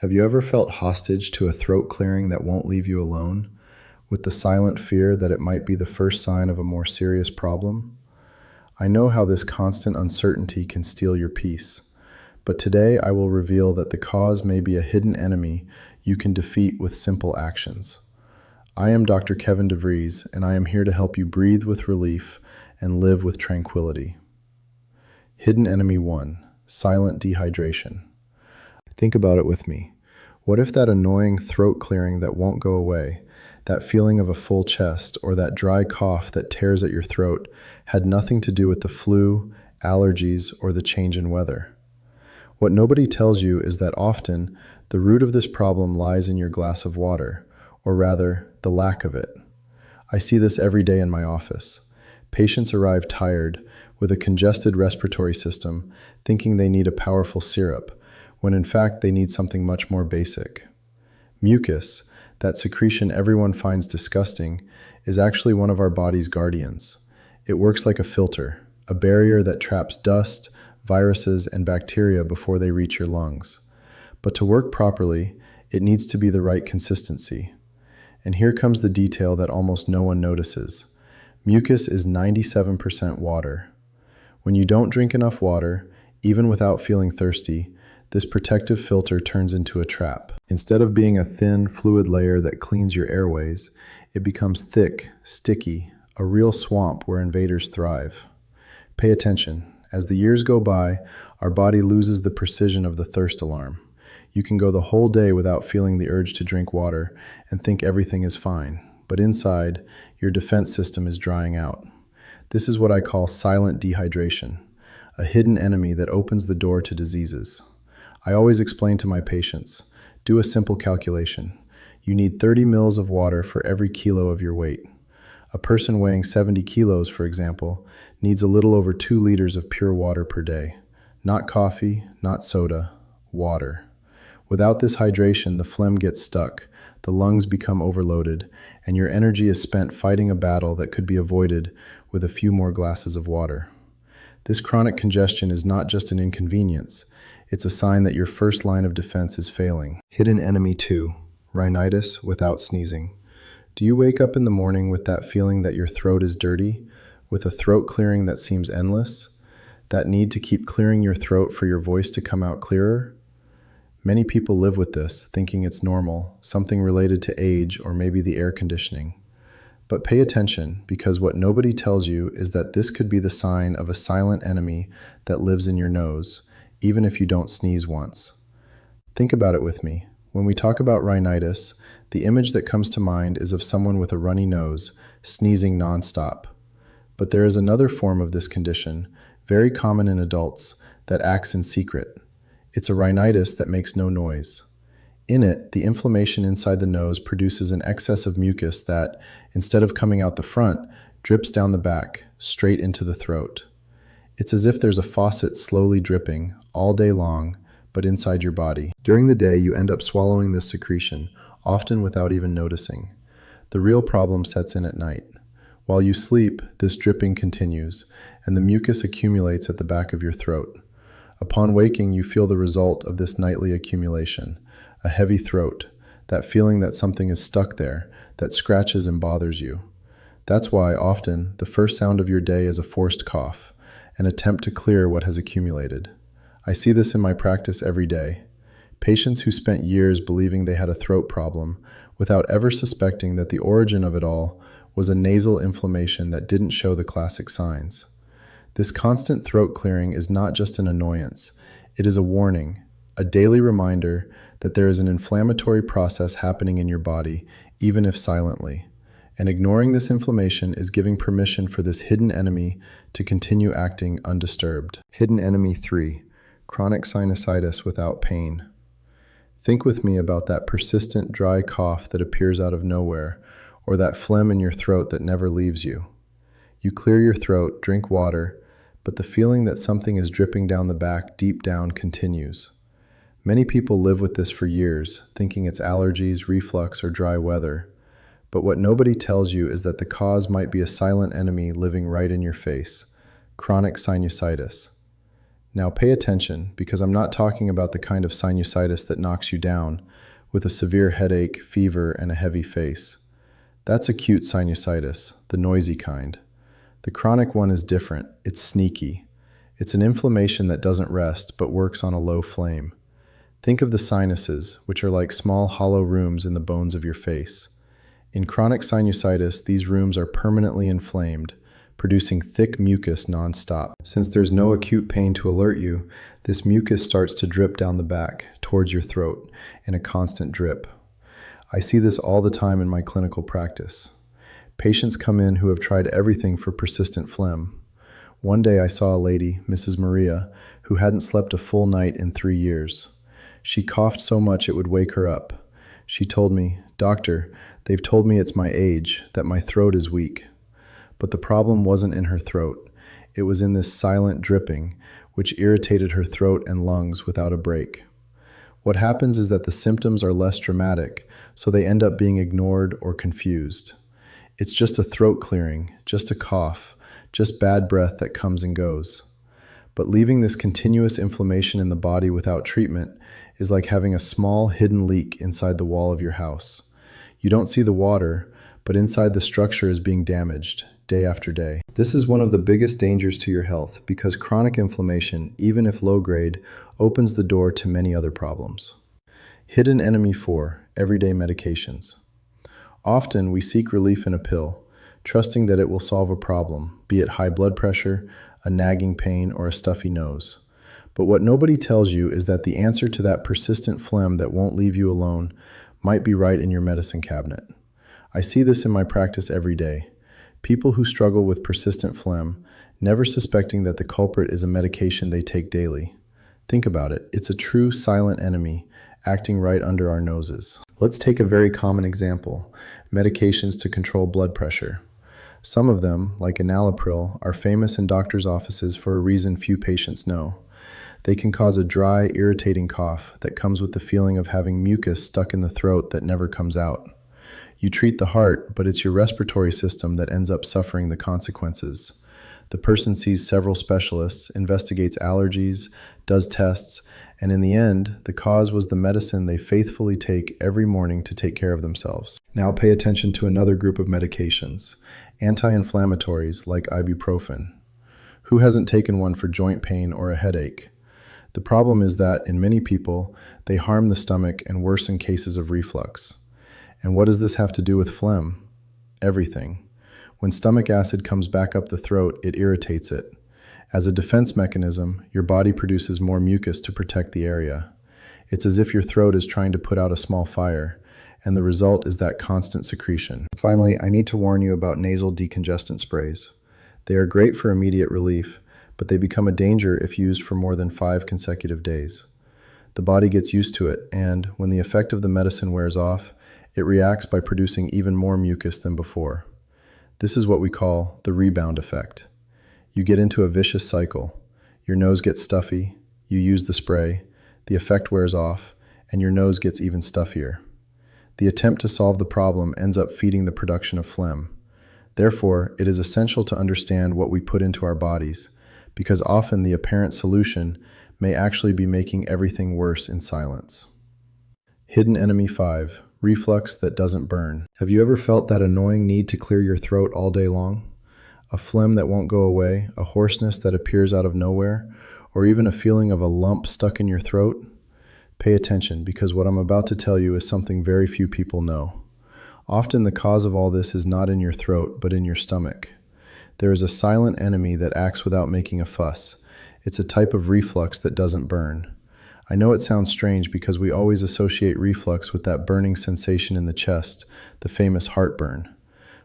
Have you ever felt hostage to a throat clearing that won't leave you alone, with the silent fear that it might be the first sign of a more serious problem? I know how this constant uncertainty can steal your peace, but today I will reveal that the cause may be a hidden enemy you can defeat with simple actions. I am Dr. Kevin DeVries, and I am here to help you breathe with relief and live with tranquility. Hidden Enemy 1: Silent Dehydration. Think about it with me. What if that annoying throat clearing that won't go away, that feeling of a full chest, or that dry cough that tears at your throat had nothing to do with the flu, allergies, or the change in weather? What nobody tells you is that often the root of this problem lies in your glass of water, or rather, the lack of it. I see this every day in my office. Patients arrive tired, with a congested respiratory system, thinking they need a powerful syrup, when in fact they need something much more basic. Mucus, that secretion everyone finds disgusting, is actually one of our body's guardians. It works like a filter, a barrier that traps dust, viruses, and bacteria before they reach your lungs. But to work properly, it needs to be the right consistency. And here comes the detail that almost no one notices. Mucus is 97% water. When you don't drink enough water, even without feeling thirsty, this protective filter turns into a trap. Instead of being a thin, fluid layer that cleans your airways, it becomes thick, sticky, a real swamp where invaders thrive. Pay attention. As the years go by, our body loses the precision of the thirst alarm. You can go the whole day without feeling the urge to drink water and think everything is fine, but inside, your defense system is drying out. This is what I call silent dehydration, a hidden enemy that opens the door to diseases. I always explain to my patients, do a simple calculation. You need 30 mils of water for every kilo of your weight. A person weighing 70 kilos, for example, needs a little over 2 liters of pure water per day. Not coffee, not soda, water. Without this hydration, the phlegm gets stuck, the lungs become overloaded, and your energy is spent fighting a battle that could be avoided with a few more glasses of water. This chronic congestion is not just an inconvenience, it's a sign that your first line of defense is failing. Hidden Enemy 2: Rhinitis without sneezing. Do you wake up in the morning with that feeling that your throat is dirty, with a throat clearing that seems endless? That need to keep clearing your throat for your voice to come out clearer? Many people live with this, thinking it's normal, something related to age or maybe the air conditioning. But pay attention, because what nobody tells you is that this could be the sign of a silent enemy that lives in your nose, even if you don't sneeze once. Think about it with me. When we talk about rhinitis, the image that comes to mind is of someone with a runny nose, sneezing nonstop. But there is another form of this condition, very common in adults, that acts in secret. It's a rhinitis that makes no noise. In it, the inflammation inside the nose produces an excess of mucus that, instead of coming out the front, drips down the back, straight into the throat. It's as if there's a faucet slowly dripping, all day long, but inside your body. During the day, you end up swallowing this secretion, often without even noticing. The real problem sets in at night. While you sleep, this dripping continues, and the mucus accumulates at the back of your throat. Upon waking, you feel the result of this nightly accumulation, a heavy throat, that feeling that something is stuck there, that scratches and bothers you. That's why, often, the first sound of your day is a forced cough, an attempt to clear what has accumulated. I see this in my practice every day. Patients who spent years believing they had a throat problem, without ever suspecting that the origin of it all was a nasal inflammation that didn't show the classic signs. This constant throat clearing is not just an annoyance, it is a warning, a daily reminder that there is an inflammatory process happening in your body, even if silently. And ignoring this inflammation is giving permission for this hidden enemy to continue acting undisturbed. Hidden Enemy 3: Chronic sinusitis without pain. Think with me about that persistent dry cough that appears out of nowhere, or that phlegm in your throat that never leaves you. You clear your throat, drink water, but the feeling that something is dripping down the back deep down continues. Many people live with this for years, thinking it's allergies, reflux, or dry weather. But what nobody tells you is that the cause might be a silent enemy living right in your face: chronic sinusitis. Now pay attention, because I'm not talking about the kind of sinusitis that knocks you down with a severe headache, fever, and a heavy face. That's acute sinusitis, the noisy kind. The chronic one is different. It's sneaky. It's an inflammation that doesn't rest but works on a low flame. Think of the sinuses, which are like small hollow rooms in the bones of your face. In chronic sinusitis, these rooms are permanently inflamed, producing thick mucus nonstop. Since there's no acute pain to alert you, this mucus starts to drip down the back, towards your throat, in a constant drip. I see this all the time in my clinical practice. Patients come in who have tried everything for persistent phlegm. One day I saw a lady, Mrs. Maria, who hadn't slept a full night in 3 years. She coughed so much it would wake her up. She told me, "Doctor, they've told me it's my age, that my throat is weak." But the problem wasn't in her throat. It was in this silent dripping, which irritated her throat and lungs without a break. What happens is that the symptoms are less dramatic, so they end up being ignored or confused. It's just a throat clearing, just a cough, just bad breath that comes and goes. But leaving this continuous inflammation in the body without treatment is like having a small hidden leak inside the wall of your house. You don't see the water, but inside the structure is being damaged day after day. This is one of the biggest dangers to your health, because chronic inflammation, even if low grade, opens the door to many other problems. Hidden enemy 4, everyday medications. Often we seek relief in a pill, trusting that it will solve a problem, be it high blood pressure, a nagging pain, or a stuffy nose. But what nobody tells you is that the answer to that persistent phlegm that won't leave you alone might be right in your medicine cabinet. I see this in my practice every day. People who struggle with persistent phlegm, never suspecting that the culprit is a medication they take daily. Think about it. It's a true silent enemy acting right under our noses. Let's take a very common example: medications to control blood pressure. Some of them, like enalapril, are famous in doctors' offices for a reason few patients know. They can cause a dry, irritating cough that comes with the feeling of having mucus stuck in the throat that never comes out. You treat the heart, but it's your respiratory system that ends up suffering the consequences. The person sees several specialists, investigates allergies, does tests, and in the end, the cause was the medicine they faithfully take every morning to take care of themselves. Now pay attention to another group of medications, anti-inflammatories like ibuprofen. Who hasn't taken one for joint pain or a headache? The problem is that, in many people, they harm the stomach and worsen cases of reflux. And what does this have to do with phlegm? Everything. When stomach acid comes back up the throat, it irritates it. As a defense mechanism, your body produces more mucus to protect the area. It's as if your throat is trying to put out a small fire, and the result is that constant secretion. Finally, I need to warn you about nasal decongestant sprays. They are great for immediate relief, but they become a danger if used for more than 5 consecutive days. The body gets used to it, and when the effect of the medicine wears off, it reacts by producing even more mucus than before. This is what we call the rebound effect. You get into a vicious cycle. Your nose gets stuffy, you use the spray, the effect wears off, and your nose gets even stuffier. The attempt to solve the problem ends up feeding the production of phlegm. Therefore, it is essential to understand what we put into our bodies, because often the apparent solution may actually be making everything worse in silence. Hidden enemy 5. Reflux that doesn't burn. Have you ever felt that annoying need to clear your throat all day long? A phlegm that won't go away, a hoarseness that appears out of nowhere, or even a feeling of a lump stuck in your throat? Pay attention, because what I'm about to tell you is something very few people know. Often the cause of all this is not in your throat, but in your stomach. There is a silent enemy that acts without making a fuss. It's a type of reflux that doesn't burn. I know it sounds strange because we always associate reflux with that burning sensation in the chest, the famous heartburn.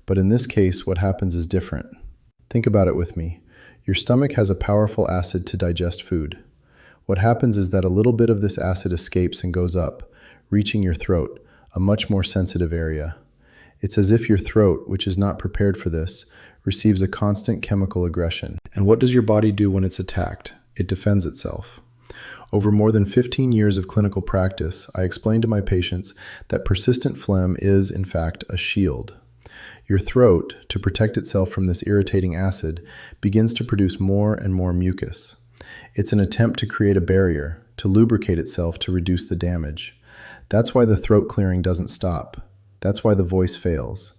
But in this case, what happens is different. Think about it with me. Your stomach has a powerful acid to digest food. What happens is that a little bit of this acid escapes and goes up, reaching your throat, a much more sensitive area. It's as if your throat, which is not prepared for this, receives a constant chemical aggression. And what does your body do when it's attacked? It defends itself. Over more than 15 years of clinical practice, I explained to my patients that persistent phlegm is, in fact, a shield. Your throat, to protect itself from this irritating acid, begins to produce more and more mucus. It's an attempt to create a barrier, to lubricate itself to reduce the damage. That's why the throat clearing doesn't stop. That's why the voice fails.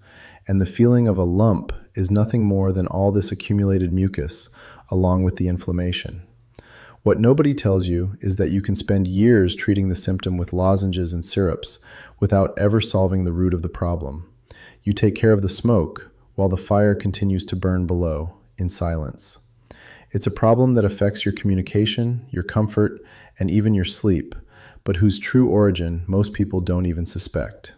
And the feeling of a lump is nothing more than all this accumulated mucus, along with the inflammation. What nobody tells you is that you can spend years treating the symptom with lozenges and syrups without ever solving the root of the problem. You take care of the smoke while the fire continues to burn below, in silence. It's a problem that affects your communication, your comfort, and even your sleep, but whose true origin most people don't even suspect.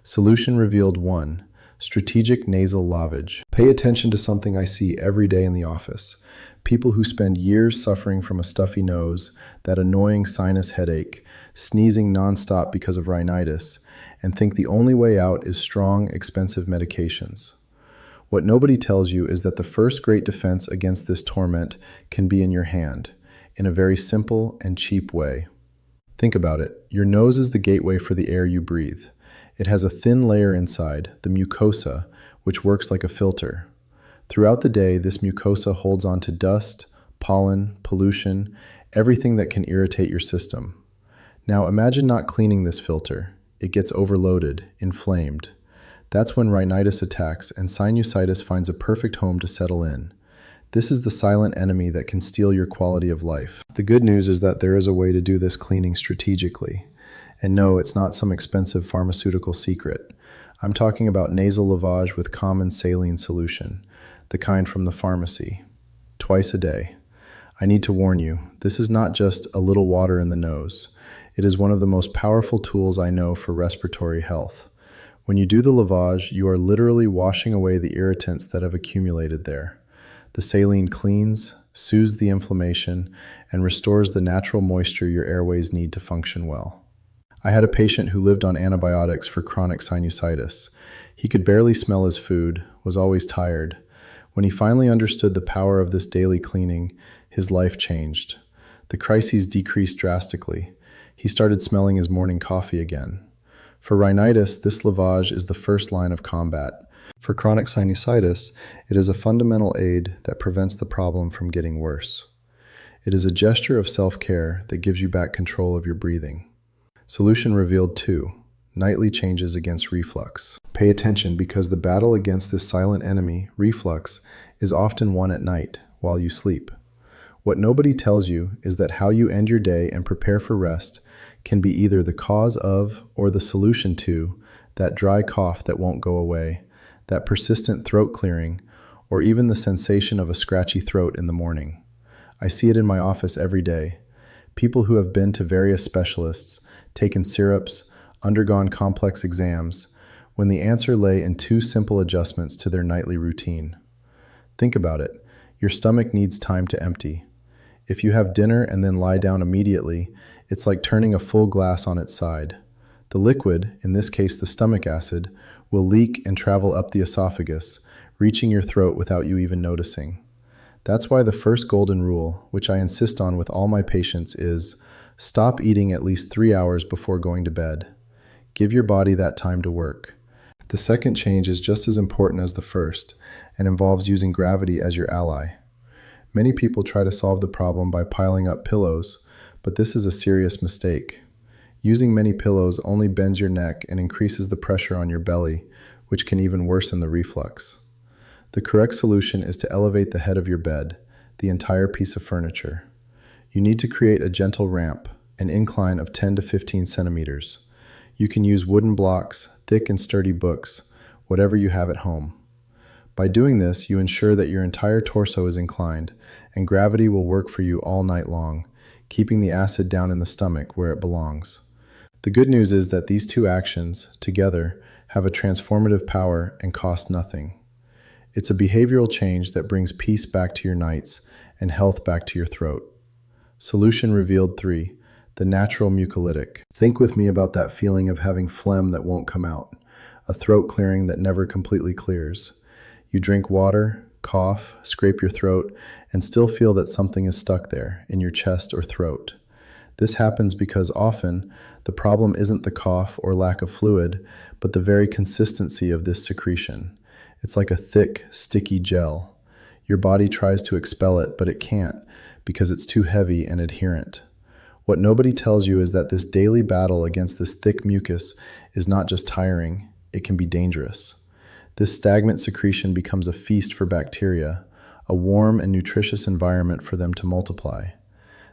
Solution revealed 1. Strategic nasal lavage. Pay attention to something I see every day in the office. People who spend years suffering from a stuffy nose, that annoying sinus headache, sneezing nonstop because of rhinitis, and think the only way out is strong, expensive medications. What nobody tells you is that the first great defense against this torment can be in your hand, in a very simple and cheap way. Think about it. Your nose is the gateway for the air you breathe. It has a thin layer inside, the mucosa, which works like a filter. Throughout the day, this mucosa holds on to dust, pollen, pollution, everything that can irritate your system. Now imagine not cleaning this filter. It gets overloaded, inflamed. That's when rhinitis attacks and sinusitis finds a perfect home to settle in. This is the silent enemy that can steal your quality of life. The good news is that there is a way to do this cleaning strategically. And no, it's not some expensive pharmaceutical secret. I'm talking about nasal lavage with common saline solution, the kind from the pharmacy, twice a day. I need to warn you, this is not just a little water in the nose. It is one of the most powerful tools I know for respiratory health. When you do the lavage, you are literally washing away the irritants that have accumulated there. The saline cleans, soothes the inflammation, and restores the natural moisture your airways need to function well. I had a patient who lived on antibiotics for chronic sinusitis. He could barely smell his food, was always tired. When he finally understood the power of this daily cleaning, his life changed. The crises decreased drastically. He started smelling his morning coffee again. For rhinitis, this lavage is the first line of combat. For chronic sinusitis, it is a fundamental aid that prevents the problem from getting worse. It is a gesture of self-care that gives you back control of your breathing. Solution revealed 2. Nightly changes against reflux. Pay attention because the battle against this silent enemy, reflux, is often won at night while you sleep. What nobody tells you is that how you end your day and prepare for rest can be either the cause of or the solution to that dry cough that won't go away, that persistent throat clearing, or even the sensation of a scratchy throat in the morning. I see it in my office every day. People who have been to various specialists, taken syrups, undergone complex exams, when the answer lay in 2 simple adjustments to their nightly routine. Think about it. Your stomach needs time to empty. If you have dinner and then lie down immediately, it's like turning a full glass on its side. The liquid, in this case the stomach acid, will leak and travel up the esophagus, reaching your throat without you even noticing. That's why the first golden rule, which I insist on with all my patients, is stop eating at least 3 hours before going to bed. Give your body that time to work. The second change is just as important as the first and involves using gravity as your ally. Many people try to solve the problem by piling up pillows, but this is a serious mistake. Using many pillows only bends your neck and increases the pressure on your belly, which can even worsen the reflux. The correct solution is to elevate the head of your bed, the entire piece of furniture. You need to create a gentle ramp, an incline of 10 to 15 centimeters. You can use wooden blocks, thick and sturdy books, whatever you have at home. By doing this, you ensure that your entire torso is inclined, and gravity will work for you all night long, keeping the acid down in the stomach where it belongs. The good news is that these 2 actions, together, have a transformative power and cost nothing. It's a behavioral change that brings peace back to your nights and health back to your throat. Solution revealed 3. The natural mucolytic. Think with me about that feeling of having phlegm that won't come out, a throat clearing that never completely clears. You drink water, cough, scrape your throat, and still feel that something is stuck there in your chest or throat. This happens because often the problem isn't the cough or lack of fluid, but the very consistency of this secretion. It's like a thick, sticky gel. Your body tries to expel it, but it can't, because it's too heavy and adherent. What nobody tells you is that this daily battle against this thick mucus is not just tiring, it can be dangerous. This stagnant secretion becomes a feast for bacteria, a warm and nutritious environment for them to multiply.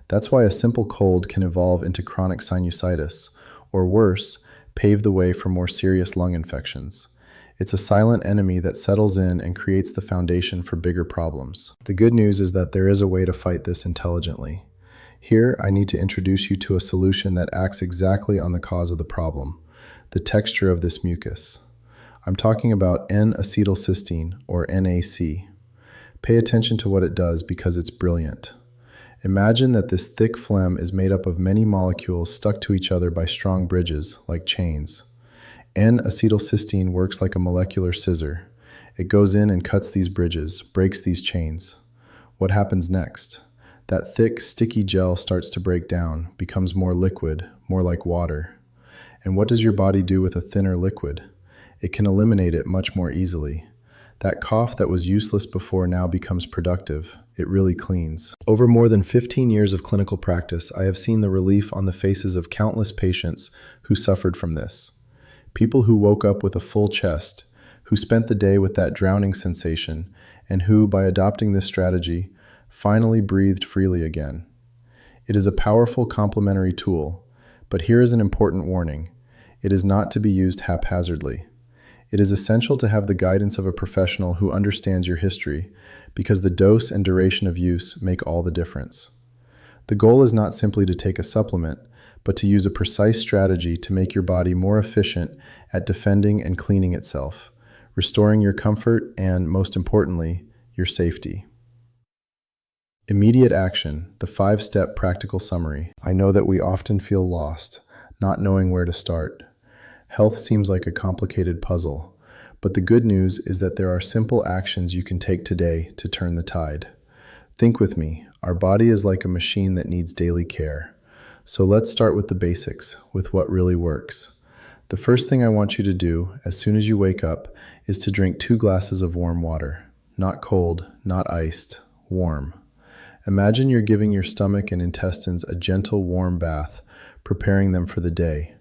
That's why a simple cold can evolve into chronic sinusitis, or worse, pave the way for more serious lung infections. It's a silent enemy that settles in and creates the foundation for bigger problems. The good news is that there is a way to fight this intelligently. Here, I need to introduce you to a solution that acts exactly on the cause of the problem, the texture of this mucus. I'm talking about N-acetylcysteine, or NAC. Pay attention to what it does because it's brilliant. Imagine that this thick phlegm is made up of many molecules stuck to each other by strong bridges, like chains. N-acetylcysteine works like a molecular scissor. It goes in and cuts these bridges, breaks these chains. What happens next? That thick, sticky gel starts to break down, becomes more liquid, more like water. And what does your body do with a thinner liquid? It can eliminate it much more easily. That cough that was useless before now becomes productive. It really cleans. Over more than 15 years of clinical practice, I have seen the relief on the faces of countless patients who suffered from this. People who woke up with a full chest, who spent the day with that drowning sensation, and who, by adopting this strategy, finally breathed freely again. It is a powerful complementary tool, but here is an important warning. It is not to be used haphazardly. It is essential to have the guidance of a professional who understands your history, because the dose and duration of use make all the difference. The goal is not simply to take a supplement, but to use a precise strategy to make your body more efficient at defending and cleaning itself, restoring your comfort and, most importantly, your safety. Immediate action, the 5-step practical summary. I know that we often feel lost, not knowing where to start. Health seems like a complicated puzzle, but the good news is that there are simple actions you can take today to turn the tide. Think with me, our body is like a machine that needs daily care. So let's start with the basics, with what really works. The first thing I want you to do, as soon as you wake up, is to drink 2 glasses of warm water. Not cold, not iced, warm. Imagine you're giving your stomach and intestines a gentle, warm bath, preparing them for the day.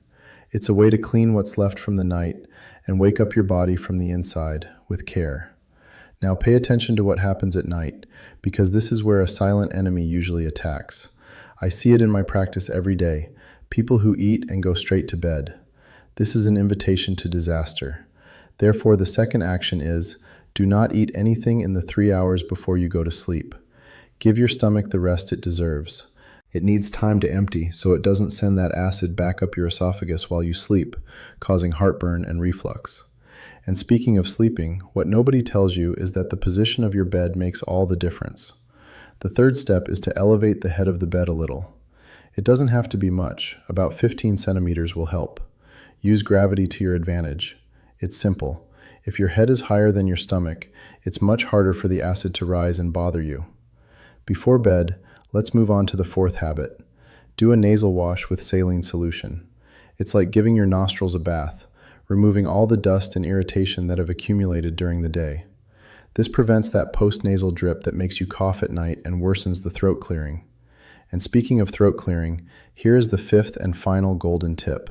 It's a way to clean what's left from the night and wake up your body from the inside with care. Now pay attention to what happens at night, because this is where a silent enemy usually attacks. I see it in my practice every day, people who eat and go straight to bed. This is an invitation to disaster. Therefore, the second action is, do not eat anything in the 3 hours before you go to sleep. Give your stomach the rest it deserves. It needs time to empty so it doesn't send that acid back up your esophagus while you sleep, causing heartburn and reflux. And speaking of sleeping, what nobody tells you is that the position of your bed makes all the difference. The third step is to elevate the head of the bed a little. It doesn't have to be much, about 15 centimeters will help. Use gravity to your advantage. It's simple. If your head is higher than your stomach, it's much harder for the acid to rise and bother you. Before bed, let's move on to the 4th habit. Do a nasal wash with saline solution. It's like giving your nostrils a bath, removing all the dust and irritation that have accumulated during the day. This prevents that post-nasal drip that makes you cough at night and worsens the throat clearing. And speaking of throat clearing, here is the 5th and final golden tip.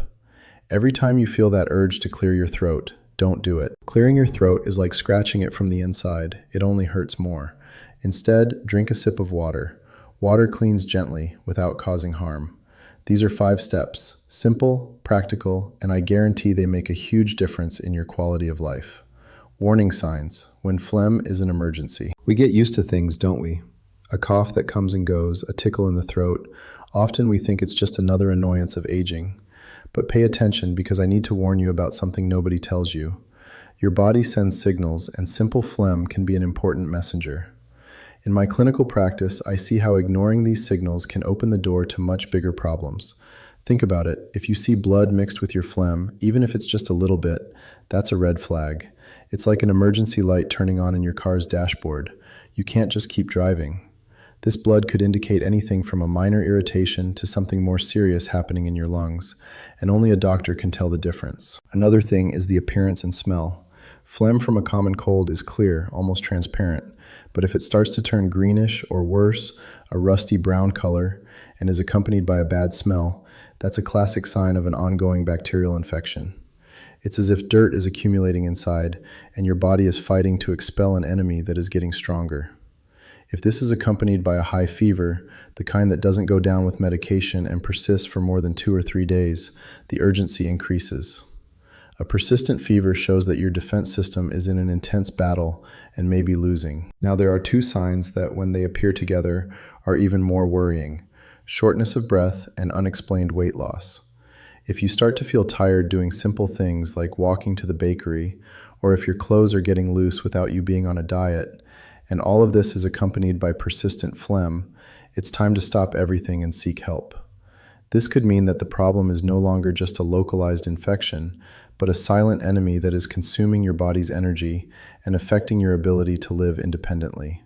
Every time you feel that urge to clear your throat, don't do it. Clearing your throat is like scratching it from the inside. It only hurts more. Instead, drink a sip of water. Water cleans gently, without causing harm. These are 5 steps, simple, practical, and I guarantee they make a huge difference in your quality of life. Warning signs, when phlegm is an emergency. We get used to things, don't we? A cough that comes and goes, a tickle in the throat. Often we think it's just another annoyance of aging. But pay attention, because I need to warn you about something nobody tells you. Your body sends signals, and simple phlegm can be an important messenger. In my clinical practice, I see how ignoring these signals can open the door to much bigger problems. Think about it. If you see blood mixed with your phlegm, even if it's just a little bit, that's a red flag. It's like an emergency light turning on in your car's dashboard. You can't just keep driving. This blood could indicate anything from a minor irritation to something more serious happening in your lungs, and only a doctor can tell the difference. Another thing is the appearance and smell. Phlegm from a common cold is clear, almost transparent. But if it starts to turn greenish or worse, a rusty brown color, and is accompanied by a bad smell, that's a classic sign of an ongoing bacterial infection. It's as if dirt is accumulating inside, and your body is fighting to expel an enemy that is getting stronger. If this is accompanied by a high fever, the kind that doesn't go down with medication and persists for more than 2 or 3 days, the urgency increases. A persistent fever shows that your defense system is in an intense battle and may be losing. Now, there are 2 signs that, when they appear together, are even more worrying: shortness of breath and unexplained weight loss. If you start to feel tired doing simple things like walking to the bakery, or if your clothes are getting loose without you being on a diet, and all of this is accompanied by persistent phlegm, it's time to stop everything and seek help. This could mean that the problem is no longer just a localized infection, but a silent enemy that is consuming your body's energy and affecting your ability to live independently.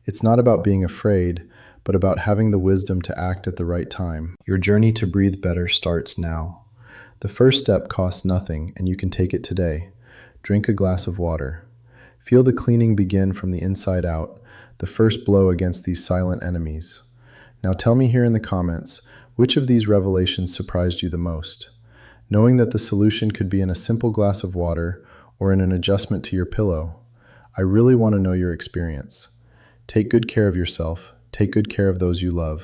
It's not about being afraid, but about having the wisdom to act at the right time. Your journey to breathe better starts now. The first step costs nothing, and you can take it today. Drink a glass of water. Feel the cleaning begin from the inside out, the first blow against these silent enemies. Now tell me here in the comments, which of these revelations surprised you the most? Knowing that the solution could be in a simple glass of water or in an adjustment to your pillow. I really want to know your experience. Take good care of yourself. Take good care of those you love.